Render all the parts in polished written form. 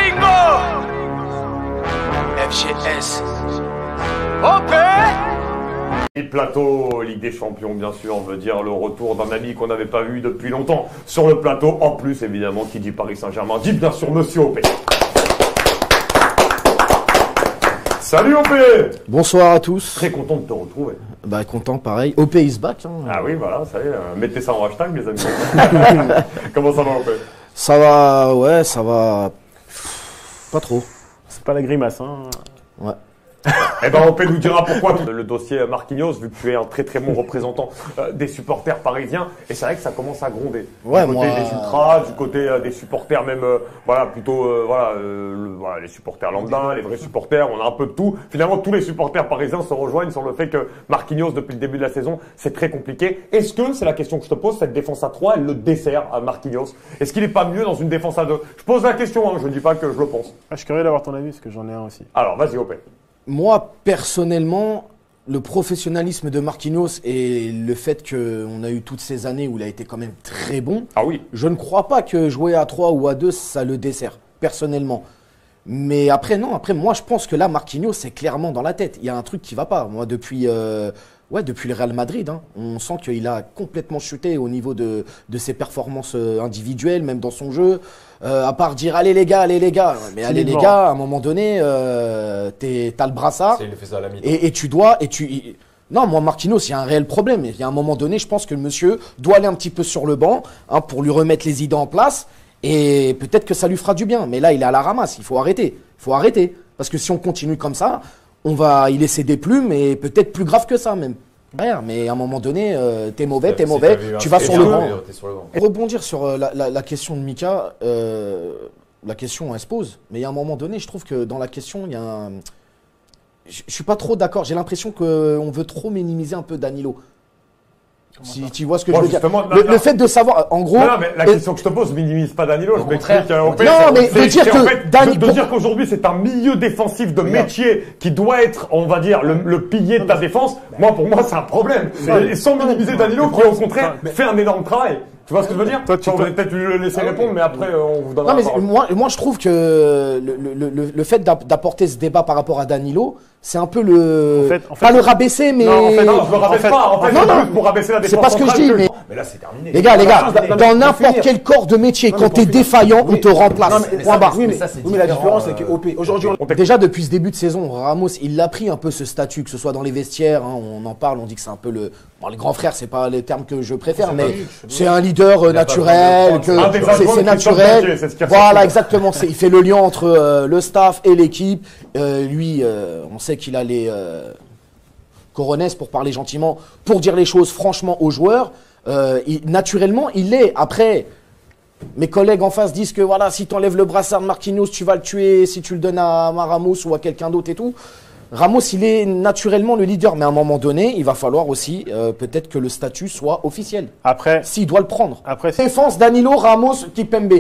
Bingo! FGS. OP! Et plateau, Ligue des Champions, bien sûr, veut dire le retour d'un ami qu'on n'avait pas vu depuis longtemps sur le plateau. En plus, évidemment, qui dit Paris Saint-Germain dit bien sûr Monsieur OP. Salut OP! Bonsoir à tous. Très content de te retrouver. Bah content pareil. OP is back. Hein. Ah oui, voilà, ça y est, mettez ça en hashtag, les amis. Comment ça va OP? Ça va, ouais, ça va. Pas trop. C'est pas la grimace, hein. Ouais. Eh ben, OP nous dira pourquoi le dossier Marquinhos, vu que tu es un très très bon représentant des supporters parisiens, et c'est vrai que ça commence à gronder. Ouais, du côté des ultras, du côté des supporters même, voilà, plutôt, voilà, les supporters lambda, les vrais supporters, on a un peu de tout. Finalement, tous les supporters parisiens se rejoignent sur le fait que Marquinhos, depuis le début de la saison, c'est très compliqué. Est-ce que, c'est la question que je te pose, cette défense à 3, elle le dessert à Marquinhos? Est-ce qu'il n'est pas mieux dans une défense à 2? Je pose la question, hein, je ne dis pas que je le pense. Ah, je suis curieux d'avoir ton avis, parce que j'en ai un aussi. Alors, vas-y OP. Moi, personnellement, le professionnalisme de Marquinhos et le fait qu'on a eu toutes ces années où il a été quand même très bon, Ah oui. je ne crois pas que jouer à 3 ou à 2, ça le dessert, personnellement. Mais après, non, après, moi, je pense que là, Marquinhos, c'est clairement dans la tête. Il y a un truc qui va pas. Moi, depuis le Real Madrid, hein, on sent qu'il a complètement chuté au niveau de ses performances individuelles, même dans son jeu. À part dire allez les gars, mais allez les gars, à un moment donné, t'as le brassard Il fait ça à la mi-temps. et tu dois non, moi Marquinhos, il y a un réel problème. Il y a un moment donné, je pense que le monsieur doit aller un petit peu sur le banc, hein, pour lui remettre les idées en place et peut-être que ça lui fera du bien. Mais là, il est à la ramasse. Il faut arrêter. Parce que si on continue comme ça, on va y laisser des plumes et peut-être plus grave que ça même. Rien, mais à un moment donné, t'es mauvais, tu vas sur le banc. Et rebondir sur la question de Mika, la question elle se pose, mais il y a un moment donné, je trouve que dans la question, il y a un... Je suis pas trop d'accord, j'ai l'impression qu'on veut trop minimiser un peu Danilo. Si tu vois ce que je veux dire. Le fait de savoir, en gros... Non, mais la question que je te pose, minimise pas Danilo, je m'explique. Non, mais de dire que de dire qu'aujourd'hui c'est un milieu défensif de métier qui doit être, on va dire, le pilier de ta défense, pour moi c'est un problème. Et sans minimiser Danilo qui au contraire fait un énorme travail. Tu vois ce que je veux dire? On va peut-être lui laisser répondre, mais après on vous donnera la parole. Moi je trouve que le fait d'apporter ce débat par rapport à Danilo, c'est un peu pas le rabaisser, mais... Non, je le rabaisse pas. En fait, c'est juste pour rabaisser la défense. C'est pas ce que je dis, Mais là, c'est terminé. Les gars, dans n'importe quel corps de métier, quand t'es défaillant, on te remplace. Point barre. Oui, mais la différence, c'est qu'OP, aujourd'hui, Déjà, depuis ce début de saison, Ramos, il a pris un peu ce statut, que ce soit dans les vestiaires, hein, on en parle, on dit que c'est un peu le... Bon, les grands frères, c'est pas les termes que je préfère, mais c'est un leader naturel, c'est naturel. Voilà, exactement. Il fait le lien entre le staff et l'équipe. Lui, on sait qu'il a les coronets, pour parler gentiment, pour dire les choses franchement aux joueurs. Naturellement, il est. Après, mes collègues en face disent que voilà, si tu enlèves le brassard de Marquinhos, tu vas le tuer si tu le donnes à Ramos ou à quelqu'un d'autre et tout. Ramos, il est naturellement le leader, mais à un moment donné, il va falloir aussi peut-être que le statut soit officiel. Après, s'il doit le prendre. Après, défense Danilo, Ramos, Kipembe.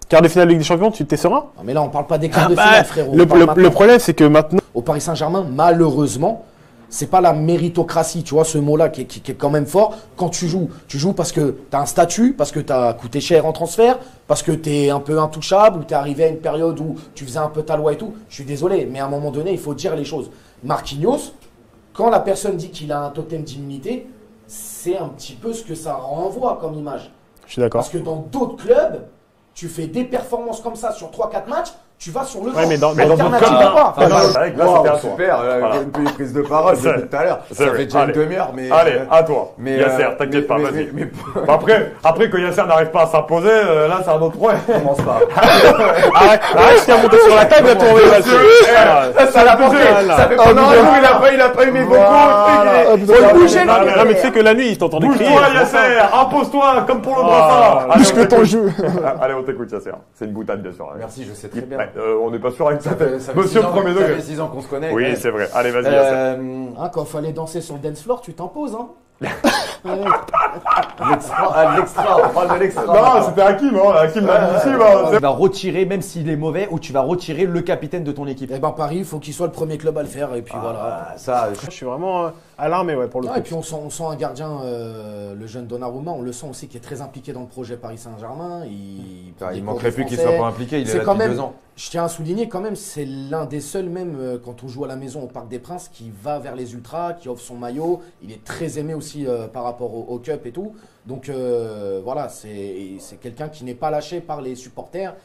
Quart de finale de Ligue des Champions, tu t'es serein? Non, mais là, on parle pas des quarts de finale, frérot. Le problème, c'est que maintenant, au Paris Saint-Germain, malheureusement, c'est pas la méritocratie, tu vois, ce mot-là qui est quand même fort. Quand tu joues parce que tu as un statut, parce que tu as coûté cher en transfert, parce que tu es un peu intouchable, ou tu es arrivé à une période où tu faisais un peu ta loi et tout. Je suis désolé, mais à un moment donné, il faut dire les choses. Marquinhos, quand la personne dit qu'il a un totem d'immunité, c'est un petit peu ce que ça renvoie comme image. Je suis d'accord. Parce que dans d'autres clubs, tu fais des performances comme ça sur 3-4 matchs, tu vas sur le Ouais, mais dans d'autres clubs, là, super, une prise de parole depuis tout à l'heure. Ça fait déjà une demi-heure, mais... Allez, à toi. Yasser, t'inquiète pas, vas-y. Après que Yasser n'arrive pas à s'imposer, là, c'est un autre point. Commence pas. Arrête, je tiens à monter sur la table, à tomber là-dessus. Ça l'a porté. Ça fait pendant un jour, il a pas aimé beaucoup. Faut bouger. Non, mais tu sais que la nuit, il t'entendait crier. Bouge-toi, Yasser, impose-toi, comme pour le brassard. Plus que ton jeu. Allez, on t'écoute, Yasser. C'est une boutade, bien sûr. Merci, je sais très bien. On n'est pas sûr avec ça. Ça fait Monsieur 6 ans, premier degré. Ça fait 6 ans qu'on se connaît. Oui, c'est vrai. Allez, vas-y, Yasser. Quand il fallait danser sur le dance floor, tu t'imposes, hein. L'extra, on parle de l'extra. Non, c'était Hakim, hein. Hakim l'a dit ici, Tu vas retirer, même s'il est mauvais, ou tu vas retirer le capitaine de ton équipe. Eh ben Paris, il faut qu'il soit le premier club à le faire, et puis voilà. Ça, Je suis vraiment Alarmé, ouais, pour le coup. Et puis on sent un gardien, le jeune Donnarumma, on le sent aussi qui est très impliqué dans le projet Paris Saint-Germain. Il manquerait plus qu'il soit pas impliqué, il est là depuis 2 ans. Je tiens à souligner quand même, c'est l'un des seuls, même quand on joue à la maison au Parc des Princes, qui va vers les ultras, qui offre son maillot. Il est très aimé aussi par rapport au Cup et tout. Donc voilà, c'est quelqu'un qui n'est pas lâché par les supporters.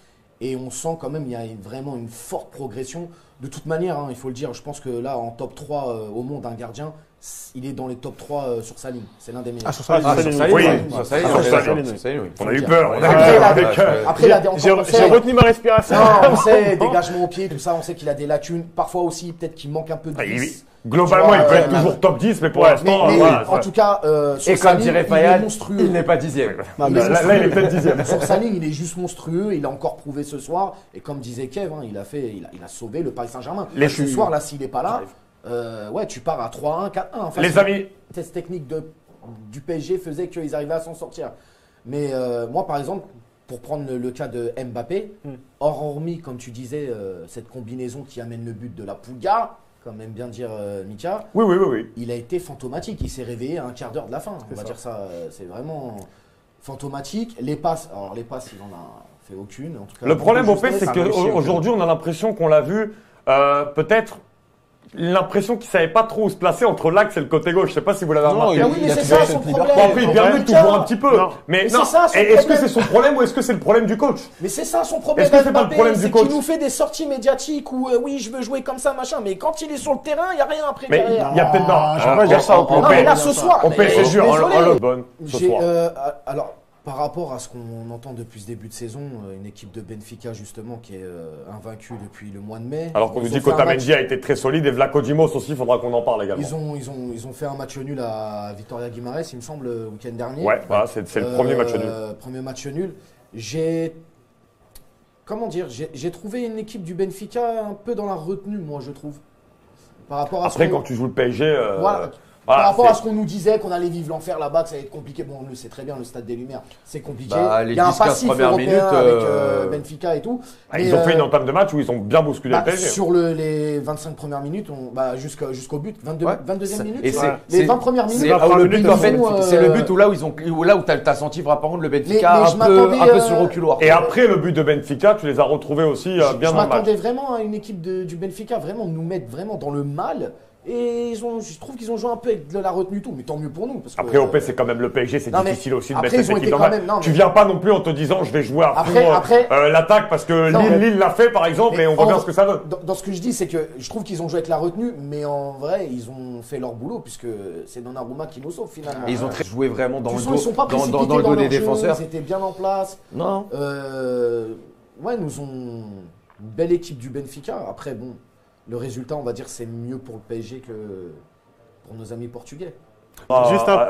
Et on sent quand même qu'il y a vraiment une forte progression. De toute manière, il faut le dire, je pense que là, en top 3 au monde, un gardien, il est dans les top 3 sur sa ligne. C'est l'un des meilleurs. Sur sa ligne, oui. On a eu peur. Après, j'ai retenu ma respiration. Non, on sait, dégagement au pied, tout ça, on sait qu'il a des lacunes. Parfois aussi, peut-être qu'il manque un peu de vis. Globalement, il peut être toujours top 10, mais pour l'instant... En tout cas, et comme dirait Fayad, il n'est pas 10e. Là, il est peut-être 10e. Sur sa ligne, il est juste monstrueux. Il a encore prouvé ce soir. Et comme disait Kev, il a sauvé le Paris Saint-Germain. Ce soir, là, s'il n'est pas là, tu pars à 3-1, 4-1. Enfin, les amis, test technique du PSG faisait qu'ils arrivaient à s'en sortir. Mais moi, par exemple, pour prendre le cas de Mbappé, hormis, comme tu disais, cette combinaison qui amène le but de la Pouga, comme aime bien dire Mika, oui. Il a été fantomatique. Il s'est réveillé à un quart d'heure de la fin. On va dire ça. C'est vraiment fantomatique. Les passes, il en a fait aucune. En tout cas, le problème au fait, c'est qu'aujourd'hui, on a l'impression qu'on l'a vu peut-être. L'impression qu'il savait pas trop où se placer entre l'axe et le côté gauche. Je sais pas si vous l'avez remarqué. Oui, mais c'est ça son problème. Bon, après, il permet toujours un petit peu. Non. Mais non. Est-ce que c'est son problème ou est-ce que c'est le problème du coach? Mais c'est ça son problème. Est-ce que c'est pas le problème du coach? C'est qu'il nous fait des sorties médiatiques où oui, je veux jouer comme ça, machin. Mais quand il est sur le terrain, il y a rien après mais derrière. Il y a peut-être je vais pas dire ça. Non, mais là ce soir. On PSG jure en bonne ce soir. Alors. Par rapport à ce qu'on entend depuis ce début de saison, une équipe de Benfica justement qui est invaincue depuis le mois de mai. Alors qu'on nous dit qu'Otamendi a été très solide et Vlaco Dimos aussi, il faudra qu'on en parle également. Ils ont fait un match nul à Vitória Guimarães, il me semble, le week-end dernier. Ouais, voilà, c'est le premier match nul. Premier match nul. J'ai trouvé une équipe du Benfica un peu dans la retenue, moi je trouve. Par rapport à après, quand tu joues le PSG. Par rapport à ce qu'on nous disait, qu'on allait vivre l'enfer là-bas, que ça allait être compliqué. Bon, on le sait très bien, le Stade des Lumières, c'est compliqué. Il y a un passif européen avec Benfica et tout. Ils ont fait une entame de match où ils ont bien bousculé le PSG. Sur les 25 premières minutes, jusqu'au but, 22e minute. Et les 20 premières minutes. C'est le but où tu as senti vraiment le Benfica un peu sur le reculoir. Et après le but de Benfica, tu les as retrouvés aussi bien dans le match. Je m'attendais vraiment à une équipe du Benfica vraiment nous mettre vraiment dans le mal. Et je trouve qu'ils ont joué un peu avec de la retenue tout, mais tant mieux pour nous. Parce que, après, OP, c'est quand même le PSG, c'est difficile aussi de mettre cette équipe dans le match. Tu viens pas non plus en te disant je vais jouer à fond l'attaque parce que Lille l'a fait par exemple et on voit bien ce que ça donne. Dans ce que je dis, c'est que je trouve qu'ils ont joué avec la retenue, mais en vrai, ils ont fait leur boulot puisque c'est Donnarumma qui nous sauve finalement. Et ils ont joué vraiment dans le dos des défenseurs. Ils étaient bien en place. Non. Nous ont une belle équipe du Benfica. Après, bon. Le résultat, on va dire, c'est mieux pour le PSG que pour nos amis portugais.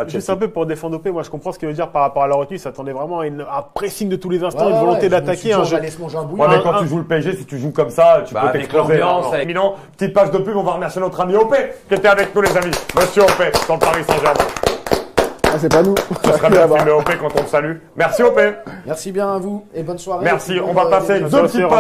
Juste un peu pour défendre OP, moi je comprends ce qu'il veut dire par rapport à la retenue. Il s'attendait vraiment à un pressing de tous les instants, une volonté d'attaquer. Mais quand tu joues le PSG, si tu joues comme ça, tu peux t'exploser. Petite page de pub, on va remercier notre ami OP qui était avec nous, les amis. Monsieur OP, dans le Paris Saint-Germain. C'est pas nous. Ce serait bien de filmer OP quand on le salue. Merci OP. Merci bien à vous et bonne soirée. Merci. On va passer 2 petites pages.